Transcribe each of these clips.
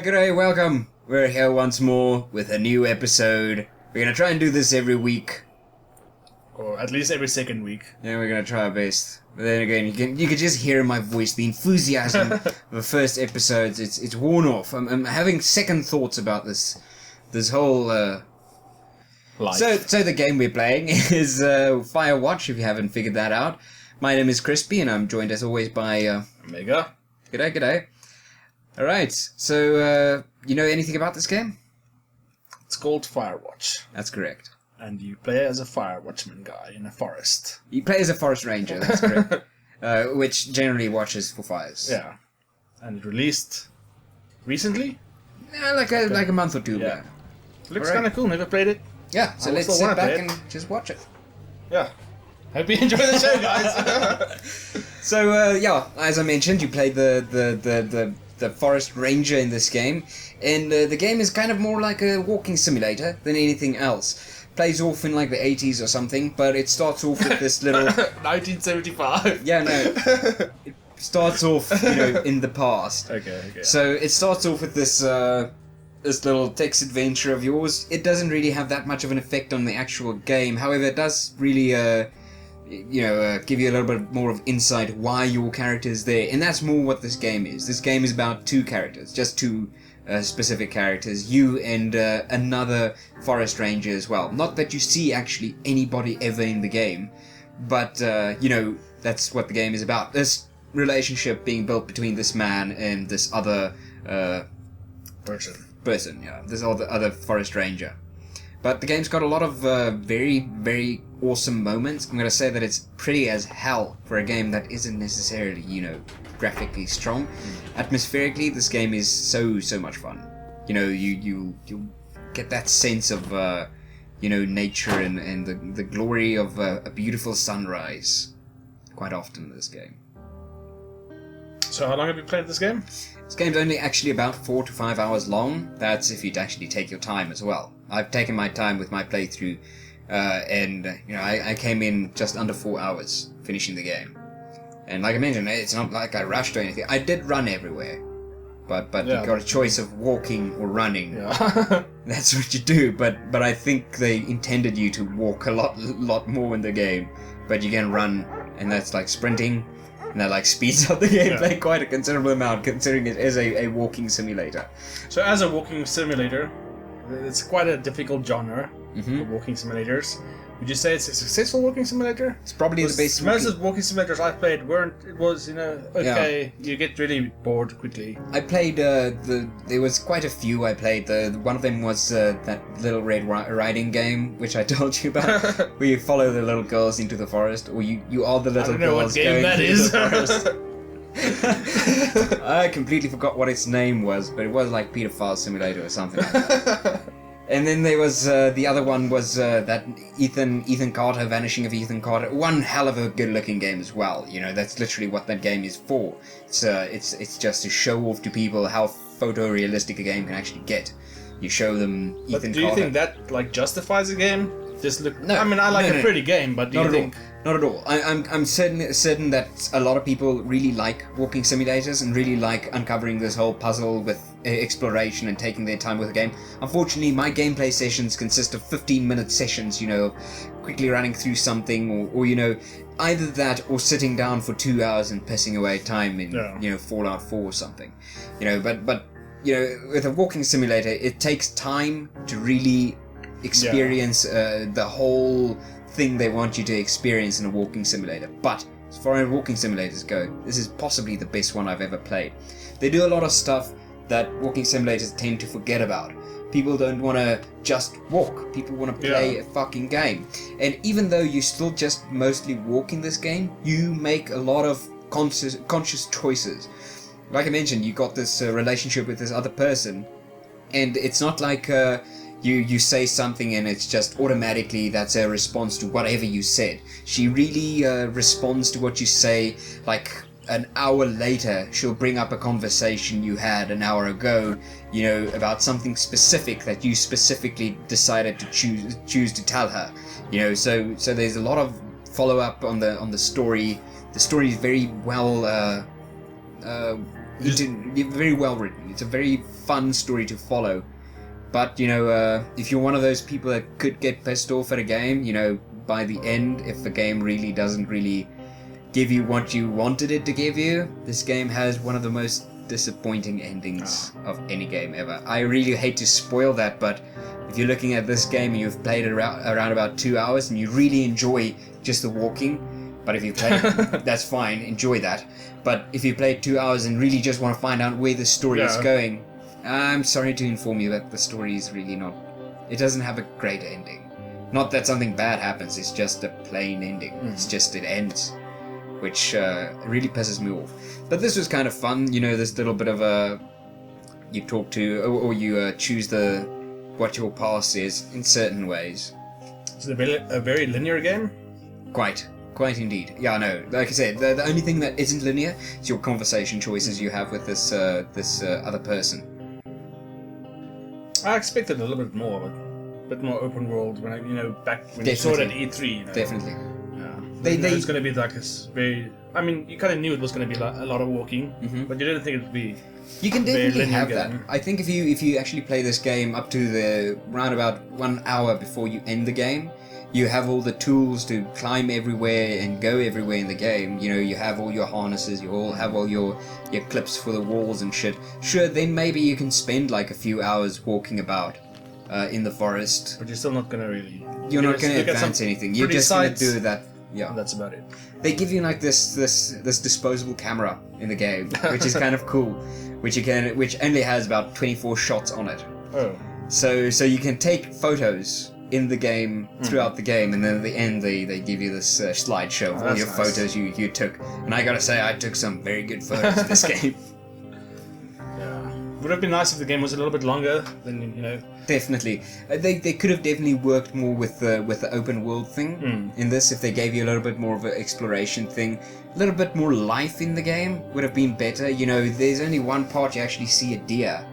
G'day, welcome. We're here once more with a new episode. We're gonna try and do this every week. Or at least every second week. Yeah, we're gonna try our best. But then again, you can just hear in my voice the enthusiasm of the first episodes. It's worn off. I'm having second thoughts about this whole Life. So the game we're playing is Firewatch, if you haven't figured that out. My name is Crispy, and I'm joined as always by Omega. G'day. Alright, so you know anything about this game? It's called Firewatch. That's correct. And you play as a fire watchman guy in a forest. You play as a forest ranger, that's correct. Which generally watches for fires. Yeah. And it released recently? Yeah, like a month or two ago. Looks kind of cool, never played it. Yeah, so let's sit back and just watch it. Yeah. Hope you enjoy the show, guys. So, yeah, as I mentioned, you played the forest ranger in this game, and the game is kind of more like a walking simulator than anything else. Plays off in like the 80s or something, but it starts off with this little 1975. Yeah, no. It starts off, in the past. Okay. So it starts off with this this little text adventure of yours. It doesn't really have that much of an effect on the actual game. However, it does really give you a little bit more of insight why your character is there, and that's more what this game is. This game is about two characters, just two specific characters, you and another forest ranger as well. Not that you see actually anybody ever in the game, but that's what the game is about. This relationship being built between this man and this other person, yeah, this other forest ranger. But the game's got a lot of very, very awesome moments. I'm going to say that it's pretty as hell for a game that isn't necessarily, graphically strong. Atmospherically, this game is so much fun. You get that sense of, nature and the glory of a beautiful sunrise quite often in this game. So how long have you played this game? This game's only actually about 4 to 5 hours long. That's if you'd actually take your time as well. I've taken my time with my playthrough, and I came in just under 4 hours finishing the game. And like I mentioned, it's not like I rushed or anything. I did run everywhere, but yeah. You got a choice of walking or running. Yeah. That's what you do. But I think they intended you to walk a lot more in the game, but you can run, and that's like sprinting. And that like speeds up the gameplay quite a considerable amount, considering it is a walking simulator. So as a walking simulator, it's quite a difficult genre for walking simulators. Would you say it's a successful walking simulator? It's probably the best. Most of the walking simulators I played okay. Yeah. You get really bored quickly. I played there was quite a few I played. One of them was that Little Red Riding game, which I told you about, where you follow the little girls into the forest, or you are the little girls going into the forest. I completely forgot what its name was, but it was like Pedophile Simulator or something like that. And then there was the other one was that Ethan Carter, Vanishing of Ethan Carter. One hell of a good-looking game as well. That's literally what that game is for. It's just to show off to people how photorealistic a game can actually get. You show them Ethan Carter. But do you think that justifies a game? Just look. No, I mean, I like a pretty game, but do you think? Not at all. I'm certain that a lot of people really like walking simulators and really like uncovering this whole puzzle with exploration and taking their time with the game. Unfortunately, my gameplay sessions consist of 15-minute sessions, quickly running through something, or either that or sitting down for 2 hours and pissing away time in Fallout 4 or something. But with a walking simulator, it takes time to really experience the whole thing they want you to experience in a walking simulator. But as far as walking simulators go, this is possibly the best one I've ever played. They do a lot of stuff that walking simulators tend to forget about. People don't want to just walk. People want to play a fucking game. And even though you still just mostly walk in this game, you make a lot of conscious choices. Like I mentioned, you got this relationship with this other person, and it's not like you say something and it's just automatically that's a response to whatever you said. She really responds to what you say. Like an hour later, she'll bring up a conversation you had an hour ago, about something specific that you specifically decided to choose to tell her. So there's a lot of follow up on the story. The story is very well very well written. It's a very fun story to follow. But if you're one of those people that could get pissed off at a game, by the end, if the game really doesn't really give you what you wanted it to give you, this game has one of the most disappointing endings of any game ever. I really hate to spoil that, but if you're looking at this game and you've played it around about 2 hours and you really enjoy just the walking, but if you play that's fine, enjoy that. But if you play 2 hours and really just want to find out where the story is going, I'm sorry to inform you that the story is really not... It doesn't have a great ending. Not that something bad happens, it's just a plain ending. It's just, it ends. Which really pisses me off. But this was kind of fun, this little bit of a... You talk to, or you choose what your path is in certain ways. Is it a very linear game? Quite indeed. Yeah, no. Like I said, the only thing that isn't linear is your conversation choices you have with this other person. I expected a little bit more, but a bit more open world when back when you saw it at E3. Definitely. Yeah. It's going to be like this very. I mean, you kind of knew it was going to be like a lot of walking, but you didn't think it would be. You can definitely have that. I think if you actually play this game up to the round about 1 hour before you end the game, you have all the tools to climb everywhere and go everywhere in the game. You have all your harnesses, you all have all your clips for the walls and shit. Sure, then maybe you can spend like a few hours walking about in the forest. But you're still not gonna really... You're not gonna advance anything. You're just gonna do that. Yeah. And that's about it. They give you like this disposable camera in the game, which is kind of cool. Which only has about 24 shots on it. Oh. So you can take photos in the game, throughout the game, and then at the end they give you this slideshow of all your photos you took. And I gotta say, I took some very good photos in this game. Yeah. Would have been nice if the game was a little bit longer than, Definitely. They could have definitely worked more with the open world thing in this. If they gave you a little bit more of an exploration thing, a little bit more life in the game would have been better. There's only one part you actually see a deer.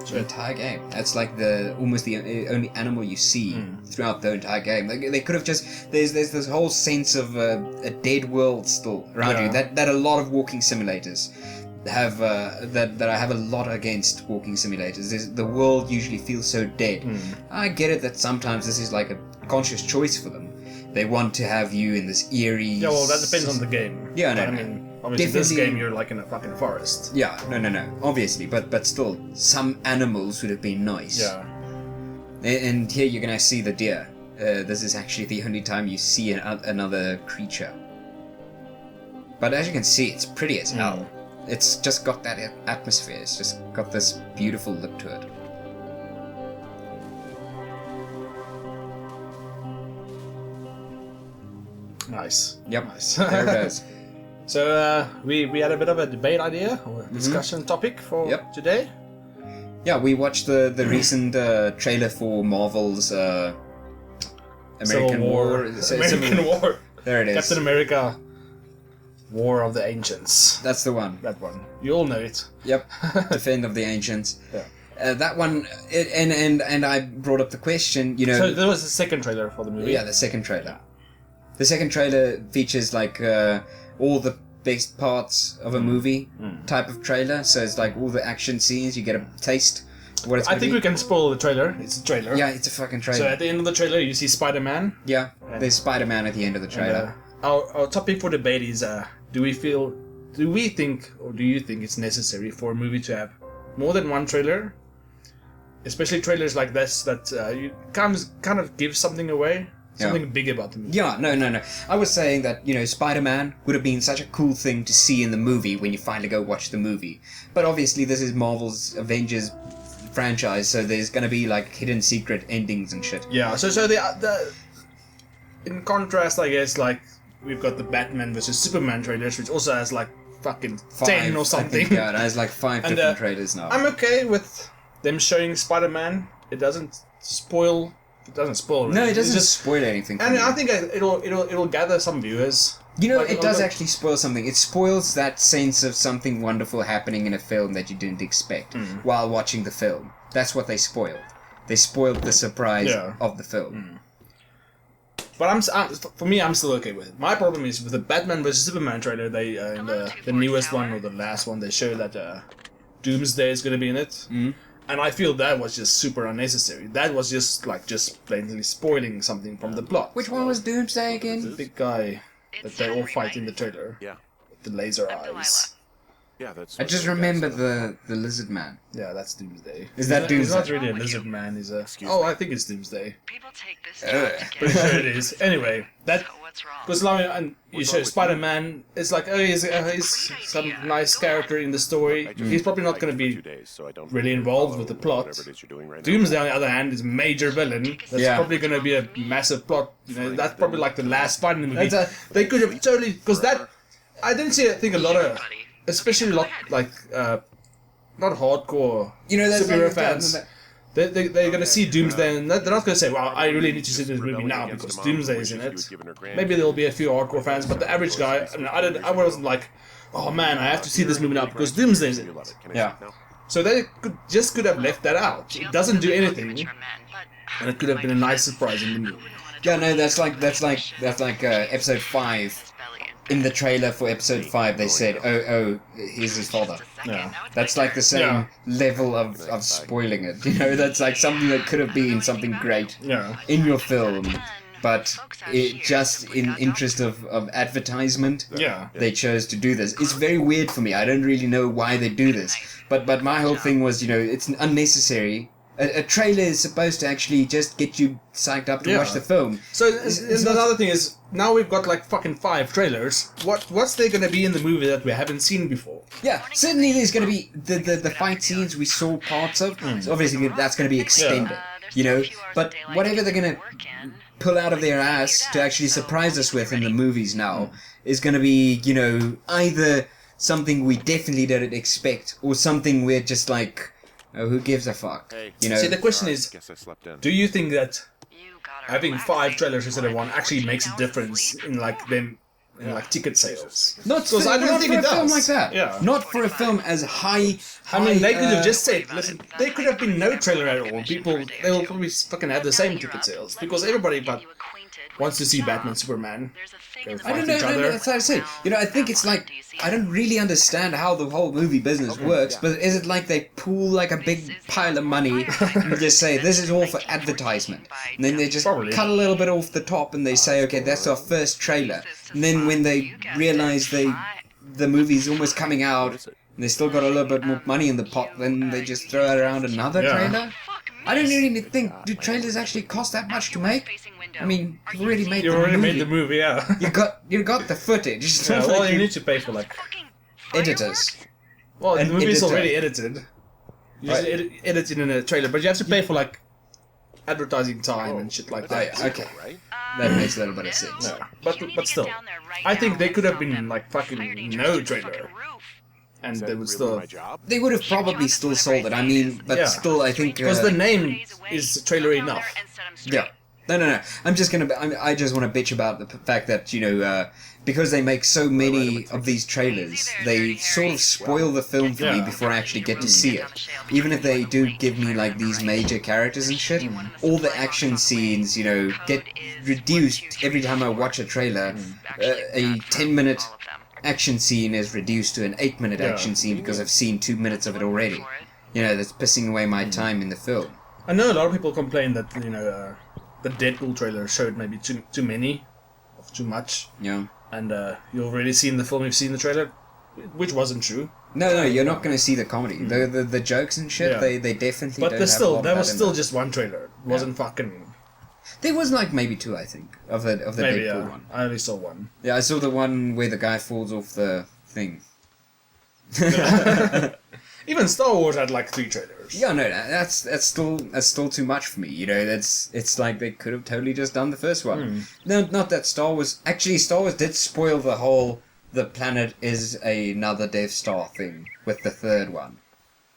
The entire game. That's like almost the only animal you see throughout the entire game. They could have just there's this whole sense of a dead world still around you that a lot of walking simulators have that I have a lot against walking simulators. The world usually feels so dead. I get it that sometimes this is like a conscious choice for them. They want to have you in this eerie... Yeah, well, that depends on the game. Yeah, no, I mean, obviously, this game you're like in a fucking forest. Yeah, no, obviously, but still, some animals would have been nice. Yeah. And here you're gonna see the deer. This is actually the only time you see another creature. But as you can see, it's pretty as hell. It's just got that atmosphere. It's just got this beautiful look to it. Nice. Yep. Nice. There it goes. So we had a bit of a debate idea or discussion topic for today. Yeah, we watched the recent trailer for Marvel's American War. American War. There it is. Captain America, War of the Ancients. That's the one. That one. You all know it. Yep. Defend of the Ancients. Yeah. That one, and I brought up the question, So there was the second trailer for the movie. Yeah, the second trailer. The second trailer features like all the best parts of a movie type of trailer. So it's like all the action scenes. You get a taste of what it's I think we can spoil the trailer. It's a trailer. Yeah, it's a fucking trailer. So at the end of the trailer, you see Spider-Man. Yeah, there's Spider-Man at the end of the trailer. Our topic for debate is: do we think, or do you think it's necessary for a movie to have more than one trailer? Especially trailers like this that you kind of give something away. Something big about the movie. Yeah, no. I was saying that, Spider-Man would have been such a cool thing to see in the movie when you finally go watch the movie. But obviously this is Marvel's Avengers franchise, so there's gonna be like hidden secret endings and shit. Yeah, so the in contrast, I guess, like we've got the Batman versus Superman trailers, which also has like fucking 5, 10 or I something. think, yeah, it has like 5 And, different trailers now. I'm okay with them showing Spider-Man. It doesn't spoil. It doesn't spoil. No, really. it doesn't It's just, spoil anything. For and me. I think it'll gather some viewers. You know, Like, it does although- actually spoil something. It spoils that sense of something wonderful happening in a film that you didn't expect while watching the film. That's what they spoiled. They spoiled the surprise of the film. But for me, I'm still okay with it. My problem is with the Batman vs Superman trailer. They in the newest one or the last one, they show that Doomsday is going to be in it, and I feel that was just super unnecessary. That was just blatantly spoiling something from the plot. Which one was Doomsday again? The big guy that they all fight in the trailer. Yeah. With the laser eyes. Yeah, that's. I just remember the lizard man. Yeah, that's Doomsday. Is that He's not Doomsday? really a lizard man. He's a. Excuse Oh, me. I think it's Doomsday. People take this Pretty sure it is. Anyway, that. So what's wrong? Because and you show Spider-Man, it's like, oh, he's some nice character in the story. He's probably not going to be really involved with the plot. Doomsday, on the other hand, is a major villain. That's Yeah. probably going to be a massive plot. You know, that's probably like the last Spider-Man movie. That's They could have totally, because that, I didn't see. I think a lot of, especially like not hardcore You know, that's superhero like- fans. They're going to see Doomsday and they're not going to say, well, I really need to see this movie now because Doomsday is in it. Maybe there'll be a few hardcore fans, but the average guy, I wasn't like, oh man, I have to see this movie now because Doomsday is in it. Yeah. So they could have left that out. It doesn't do anything, and it could have been a nice surprise in the movie. Yeah, no, that's like episode 5. In the trailer for episode 5, they said, oh, here's his father. Yeah. That's like the same Yeah. level of spoiling it. You know, that's like something that could have been something great Yeah. in your film, but it just in interest of advertisement, Yeah. they chose to do this. It's very weird for me. I don't really know why they do this. But my whole thing was, you know, it's unnecessary. A trailer is supposed to actually just get you psyched up to Yeah. watch the film. So another thing is, now we've got like fucking 5 trailers. What's there going to be in the movie that we haven't seen before? Yeah, certainly there's going to be the fight scenes we saw parts of. So obviously that's going to be extended, you know. But whatever they're going to pull out of their ass to actually surprise us with in the movies now is going to be, you know, either something we definitely didn't expect or something we're just like, oh, who gives a fuck? You know. See, the question is, Guess I slept in. do you think that You gotta having relax. 5 trailers instead of 1 actually makes a difference in like them in like ticket sales? Not for, Because I don't not think for it a film does. like that. Yeah. Not for a film as high. I mean, they could have high, just said, listen, there could have been no trailer at all. People, they will probably fucking have the same ticket sales because everybody but wants to see Batman, Superman. I don't know. each No, other. that's what I say. You know, I think it's like I don't really understand how the whole movie business works. But is it like they pool like a big pile of money and just say this is all for advertisement, and then they just Probably. cut a little bit off the top and they say, okay, that's our first trailer. And then when they realize the movie's almost coming out and they still got a little bit more money in the pot, then they just throw around another Yeah. trailer. I don't really think do trailers actually cost that much to make. I mean, you've already made You the already movie. made the movie, yeah. You got the footage. It's Yeah, not well, like you you need to pay for like. editors. Well, the An movie's editor. already edited. You just edit it in a trailer, but you have to pay for like advertising time and shit like Oh, that. yeah, okay, Right? that makes a little bit of sense. Yeah. But still, I think they could have been like fucking no trailer, and Is that they would really still my job? They would have probably still sold it. I mean, but Yeah. still, I think because the name is trailer enough. yeah. No. I'm just gonna. I just want to bitch about the fact that because they make so many of these trailers, they sort of spoil the film for me Yeah. before I actually get to see it. Even if they do give me like these major characters and shit, all the action scenes, get reduced every time I watch a trailer. A 10-minute action scene is reduced to an 8-minute Yeah. action scene because I've seen 2 minutes of it already. That's pissing away my time in the film. I know a lot of people complain that the Deadpool trailer showed maybe too many, of too much, Yeah. and you've already seen the film, you've seen the trailer, which wasn't true. No, you're not going to see the comedy. The jokes and shit, Yeah. they definitely But don't there's have a still lot there of was that in still them. just one trailer. It wasn't fucking There was like maybe 2, I think, of the maybe. Deadpool one. I only saw one. Yeah, I saw the one where the guy falls off the thing. Even Star Wars had like 3 trailers. Yeah, no, that's still too much for me. It's like they could have totally just done the first one. No, not that Star Wars did spoil the the planet is another Death Star thing with the third one.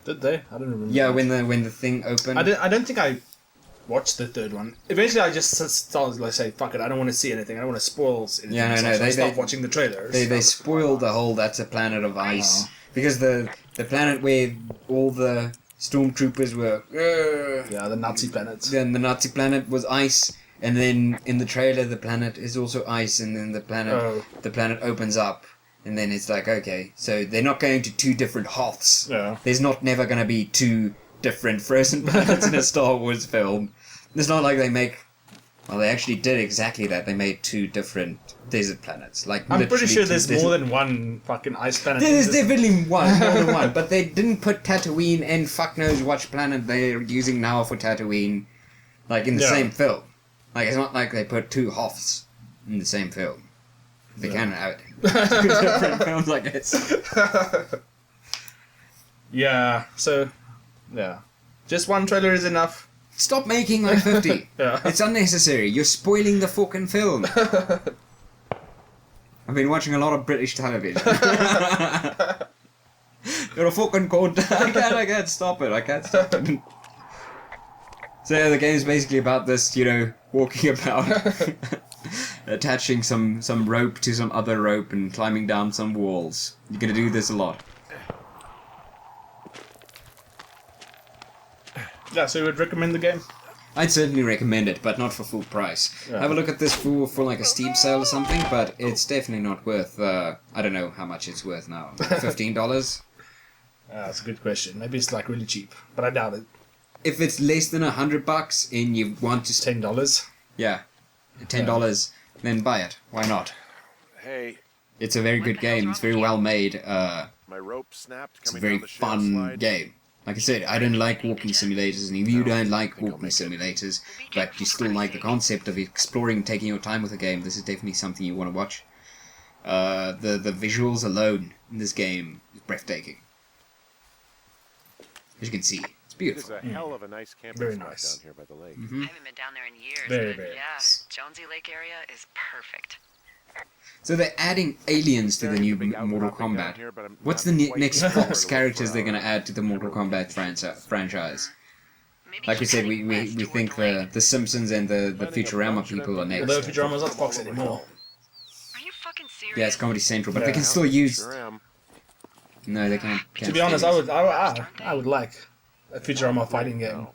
Did they? I don't remember. Yeah, when the thing opened. I don't think I watched the third one. Eventually, I just started like say, "Fuck it, I don't want to see anything. I don't want to spoil anything." Yeah, no, so no. I They stopped watching the trailers. They spoiled the whole "that's a planet of ice" because the planet where all the stormtroopers were. Yeah, the Nazi planet. Then the Nazi planet was ice, and then in the trailer the planet is also ice, and then the planet opens up, and then it's like, okay, so they're not going to two different Hoths. Yeah. There's never going to be two different frozen planets in a Star Wars film. It's not like they make. Well, they actually did exactly that. They made two different desert planets. Like I'm pretty sure there's desert... more than one fucking ice planet. There's definitely more than one, but they didn't put Tatooine and fuck knows which planet they're using now for Tatooine, like in the same film. Like it's not like they put two Hoths in the same film. They can have two different films, I guess. Yeah. So, yeah, just one trailer is enough. Stop making like 50. Yeah. It's unnecessary. You're spoiling the fucking film. I've been watching a lot of British television. You're a fucking cunt. I can't stop it. I can't stop it. So yeah, the game's basically about this, walking about, attaching some rope to some other rope and climbing down some walls. You're gonna do this a lot. Yeah, so you would recommend the game? I'd certainly recommend it, but not for full price. Yeah. Have a look at this for like a Steam sale or something, but it's definitely not worth, I don't know how much it's worth now. $15? That's a good question. Maybe it's like really cheap, but I doubt it. If it's less than $100 and you want to... $10? Yeah, $10, then buy it. Why not? Hey, It's a very good game. It's very well made. my rope snapped It's a coming very down the fun shale slide. game. Like I said, I don't like walking simulators, and if you don't like walking simulators, but you still like the concept of exploring, taking your time with a game, this is definitely something you want to watch. The visuals alone in this game is breathtaking. As you can see, it's It is beautiful. a hell of a nice camping Very spot nice. down here by the lake. I haven't been down there in years. Very, but very yeah, nice. Jonesy Lake area is perfect. So they're adding aliens to the new Staring at the big Mortal outcropping down Kombat. here, but I'm What's not the quite next sure where Fox to look characters for they're going to our- add to the Mortal Kombat franchise? Maybe Like we keep said, heading we west toward think the lake. the Simpsons and the Futurama people are next. Although Futurama's not Fox anymore. Are you fucking serious? Yeah, it's Comedy Central, but they Yeah. can still use... Sure am. No, they can't. To be honest, I would like a Futurama fighting game.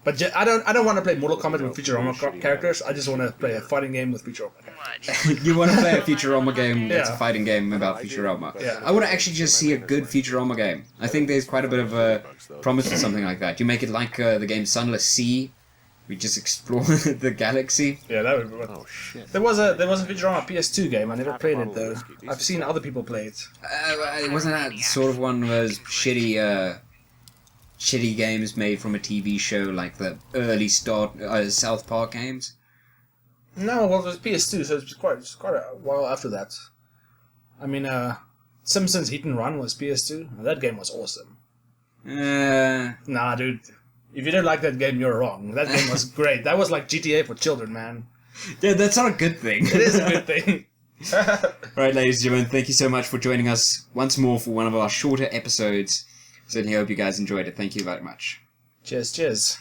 But I don't want to play Mortal Kombat with Futurama characters. I just want to play a fighting game with Futurama characters. What? You want to play a Futurama game that's a Yeah. fighting game about Futurama. Yeah. I want to actually just see a good Futurama game. I think there's quite a bit of a promise for something like that. You make it like the game Sunless Sea. We just explore the galaxy. Yeah, that would be fun. Oh shit. There was a Futurama PS2 game. I never played it though. I've seen other people play it. Wasn't that sort of one of those shitty games made from a TV show, like the early South Park games? No, well, it was PS2, so it's quite a while after that. I mean, Simpsons Hit and Run was PS2. That game was awesome. Nah, dude. If you don't like that game, you're wrong. That game was great. That was like GTA for children, man. Yeah, that's not a good thing. It is a good thing. Right, ladies and gentlemen, thank you so much for joining us once more for one of our shorter episodes. Certainly hope you guys enjoyed it. Thank you very much. Cheers, cheers.